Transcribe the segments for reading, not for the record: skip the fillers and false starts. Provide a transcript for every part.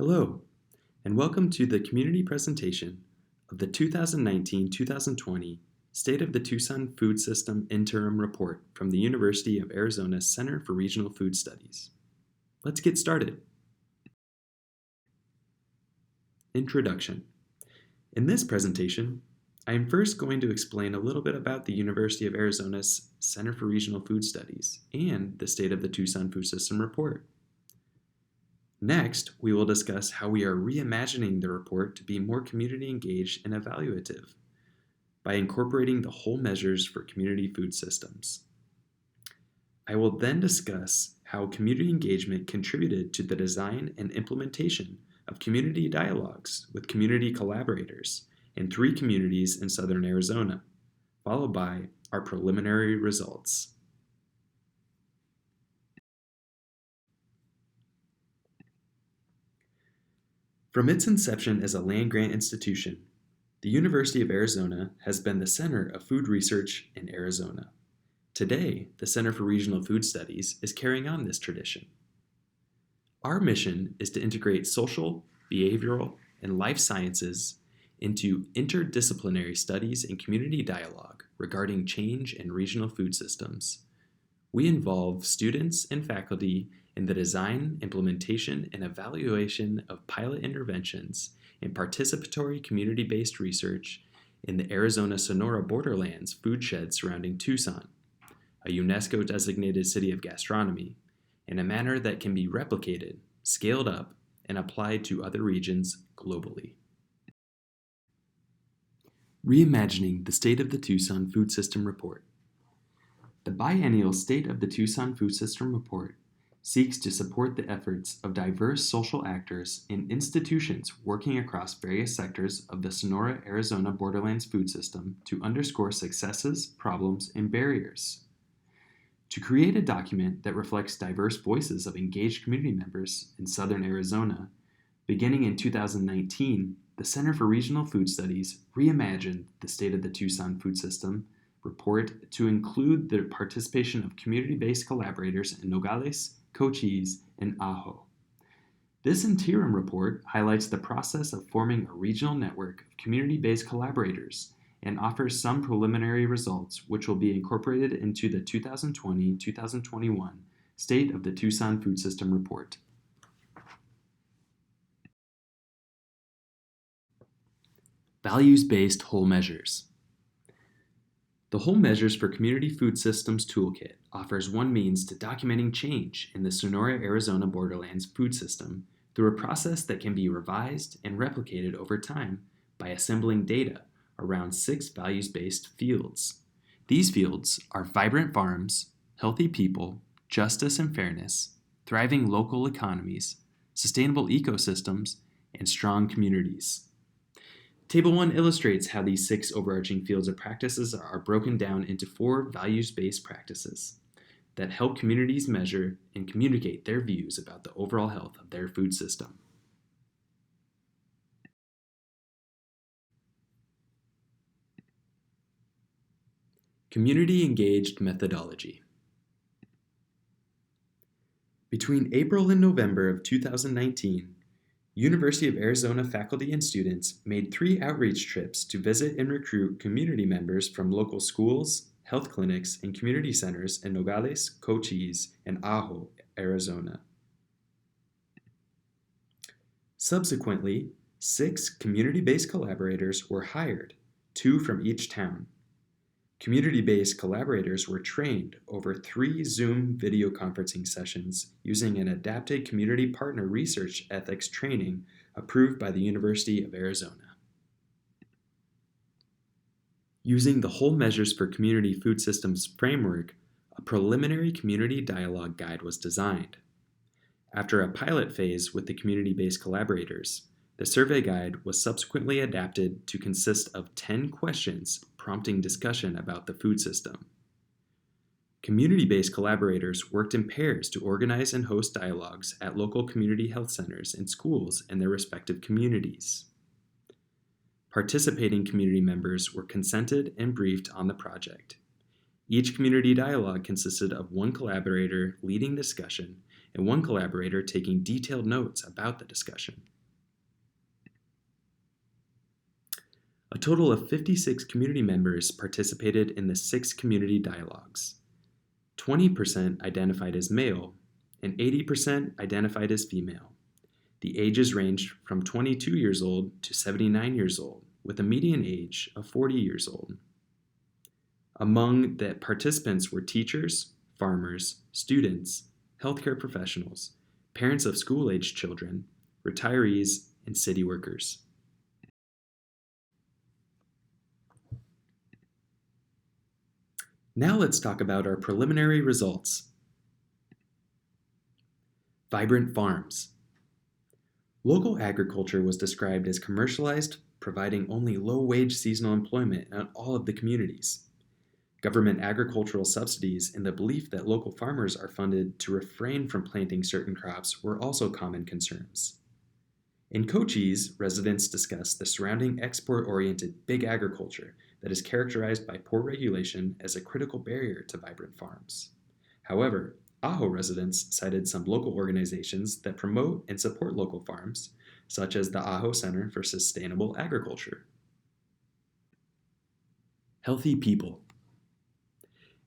Hello, and welcome to the community presentation of the 2019-2020 State of the Tucson Food System Interim Report from the University of Arizona Center for Regional Food Studies. Let's get started. Introduction. In this presentation, I am first going to explain a little bit about the University of Arizona's Center for Regional Food Studies and the State of the Tucson Food System Report. Next, we will discuss how we are reimagining the report to be more community engaged and evaluative by incorporating the whole measures for community food systems. I will then discuss how community engagement contributed to the design and implementation of community dialogues with community collaborators in 3 communities in southern Arizona, followed by our preliminary results. From its inception as a land-grant institution, the University of Arizona has been the center of food research in Arizona. Today, the Center for Regional Food Studies is carrying on this tradition. Our mission is to integrate social, behavioral, and life sciences into interdisciplinary studies and community dialogue regarding change in regional food systems. We involve students and faculty in the design, implementation, and evaluation of pilot interventions and participatory community-based research in the Arizona-Sonora borderlands food shed surrounding Tucson, a UNESCO-designated city of gastronomy, in a manner that can be replicated, scaled up, and applied to other regions globally. Reimagining the State of the Tucson Food System Report. The biennial State of the Tucson Food System Report seeks to support the efforts of diverse social actors and institutions working across various sectors of the Sonora, Arizona borderlands food system to underscore successes, problems, and barriers. To create a document that reflects diverse voices of engaged community members in southern Arizona, beginning in 2019, the Center for Regional Food Studies reimagined the State of the Tucson Food System report to include the participation of community-based collaborators in Nogales, Cochise, and Ajo. This interim report highlights the process of forming a regional network of community-based collaborators and offers some preliminary results which will be incorporated into the 2020-2021 State of the Tucson Food System Report. Values-based whole measures. The Whole Measures for Community Food Systems Toolkit offers one means to documenting change in the Sonora, Arizona borderlands food system through a process that can be revised and replicated over time by assembling data around 6 values-based fields. These fields are vibrant farms, healthy people, justice and fairness, thriving local economies, sustainable ecosystems, and strong communities. Table 1 illustrates how these 6 overarching fields of practices are broken down into 4 values-based practices that help communities measure and communicate their views about the overall health of their food system. Community-engaged methodology. Between April and November of 2019, University of Arizona faculty and students made 3 outreach trips to visit and recruit community members from local schools, health clinics, and community centers in Nogales, Cochise, and Ajo, Arizona. Subsequently, 6 community-based collaborators were hired, 2 from each town. Community-based collaborators were trained over 3 Zoom video conferencing sessions using an adapted community partner research ethics training approved by the University of Arizona. Using the Whole Measures for Community Food Systems framework, a preliminary community dialogue guide was designed. After a pilot phase with the community-based collaborators, the survey guide was subsequently adapted to consist of 10 questions prompting discussion about the food system. Community-based collaborators worked in pairs to organize and host dialogues at local community health centers and schools in their respective communities. Participating community members were consented and briefed on the project. Each community dialogue consisted of one collaborator leading discussion and one collaborator taking detailed notes about the discussion. A total of 56 community members participated in the 6 community dialogues. 20% identified as male, and 80% identified as female. The ages ranged from 22 years old to 79 years old, with a median age of 40 years old. Among the participants were teachers, farmers, students, healthcare professionals, parents of school-aged children, retirees, and city workers. Now let's talk about our preliminary results. Vibrant farms. Local agriculture was described as commercialized, providing only low-wage seasonal employment in all of the communities. Government agricultural subsidies and the belief that local farmers are funded to refrain from planting certain crops were also common concerns. In Cochise, residents discussed the surrounding export-oriented big agriculture that is characterized by poor regulation as a critical barrier to vibrant farms. However, Ajo residents cited some local organizations that promote and support local farms, such as the Ajo Center for Sustainable Agriculture. Healthy people.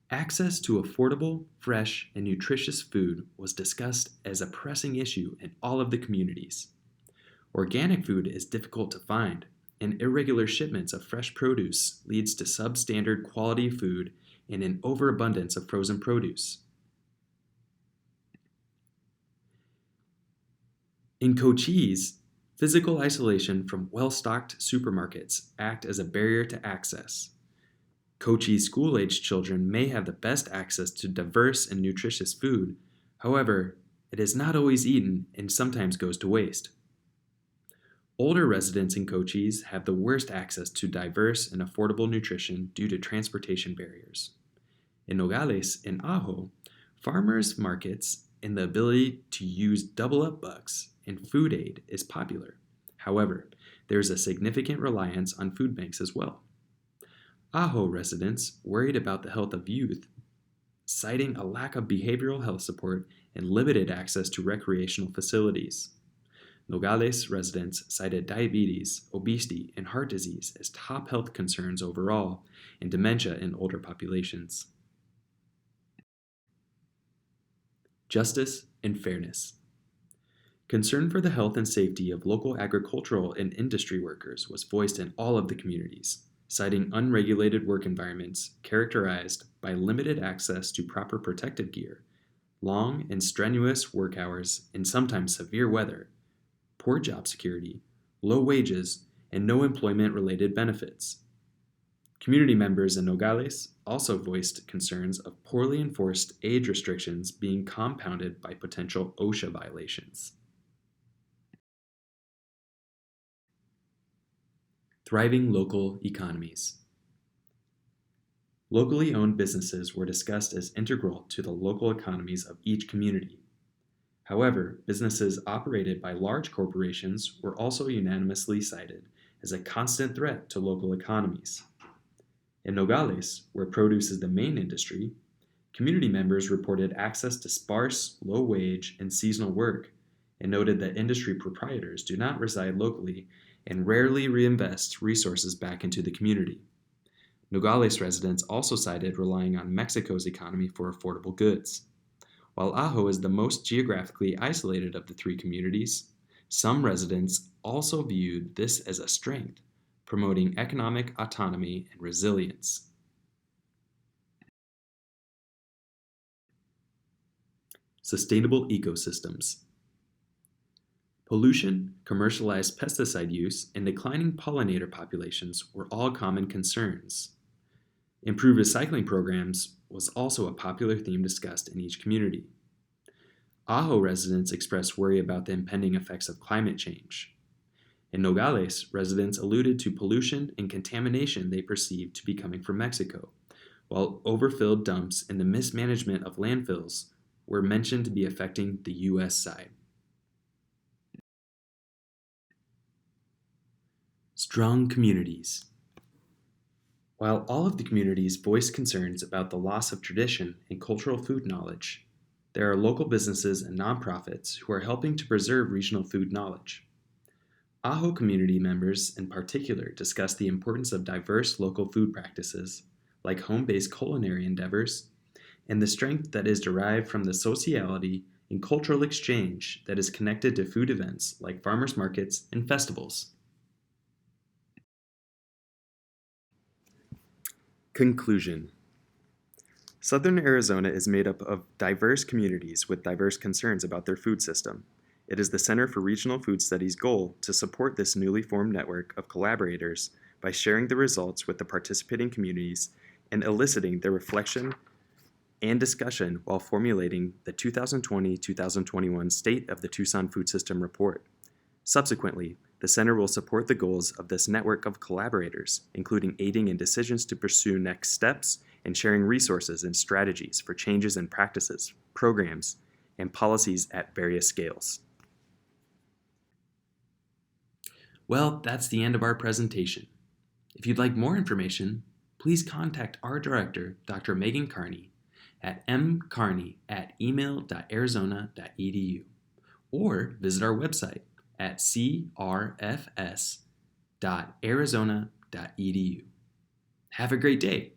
Access to affordable, fresh, and nutritious food was discussed as a pressing issue in all of the communities. Organic food is difficult to find, and irregular shipments of fresh produce leads to substandard quality food and an overabundance of frozen produce. In Cochise, physical isolation from well-stocked supermarkets act as a barrier to access. Cochise school-aged children may have the best access to diverse and nutritious food. However, it is not always eaten and sometimes goes to waste. Older residents in Cochise have the worst access to diverse and affordable nutrition due to transportation barriers. In Nogales and Ajo, farmers' markets and the ability to use double-up bucks and food aid is popular. However, there is a significant reliance on food banks as well. Ajo residents worried about the health of youth, citing a lack of behavioral health support and limited access to recreational facilities. Nogales residents cited diabetes, obesity, and heart disease as top health concerns overall, and dementia in older populations. Justice and fairness. Concern for the health and safety of local agricultural and industry workers was voiced in all of the communities, citing unregulated work environments characterized by limited access to proper protective gear, long and strenuous work hours, and sometimes severe weather, poor job security, low wages, and no employment-related benefits. Community members in Nogales also voiced concerns of poorly enforced age restrictions being compounded by potential OSHA violations. Thriving local economies. Locally owned businesses were discussed as integral to the local economies of each community. However, businesses operated by large corporations were also unanimously cited as a constant threat to local economies. In Nogales, where produce is the main industry, community members reported access to sparse, low-wage, and seasonal work, and noted that industry proprietors do not reside locally and rarely reinvest resources back into the community. Nogales residents also cited relying on Mexico's economy for affordable goods. While Ajo is the most geographically isolated of the 3 communities, some residents also viewed this as a strength, promoting economic autonomy and resilience. Sustainable ecosystems. Pollution, commercialized pesticide use, and declining pollinator populations were all common concerns. Improved recycling programs was also a popular theme discussed in each community. Ajo residents expressed worry about the impending effects of climate change. In Nogales, residents alluded to pollution and contamination they perceived to be coming from Mexico, while overfilled dumps and the mismanagement of landfills were mentioned to be affecting the U.S. side. Strong communities. While all of the communities voiced concerns about the loss of tradition and cultural food knowledge, there are local businesses and nonprofits who are helping to preserve regional food knowledge. AHO community members in particular discussed the importance of diverse local food practices, like home-based culinary endeavors, and the strength that is derived from the sociality and cultural exchange that is connected to food events like farmers markets and festivals. Conclusion. Southern Arizona is made up of diverse communities with diverse concerns about their food system. It is the Center for Regional Food Studies' goal to support this newly formed network of collaborators by sharing the results with the participating communities and eliciting their reflection and discussion while formulating the 2020-2021 State of the Tucson Food System report. Subsequently, the Center will support the goals of this network of collaborators, including aiding in decisions to pursue next steps and sharing resources and strategies for changes in practices, programs, and policies at various scales. Well, that's the end of our presentation. If you'd like more information, please contact our director, Dr. Megan Carney, at mcarney@email.arizona.edu, or visit our website at crfs.arizona.edu. Have a great day.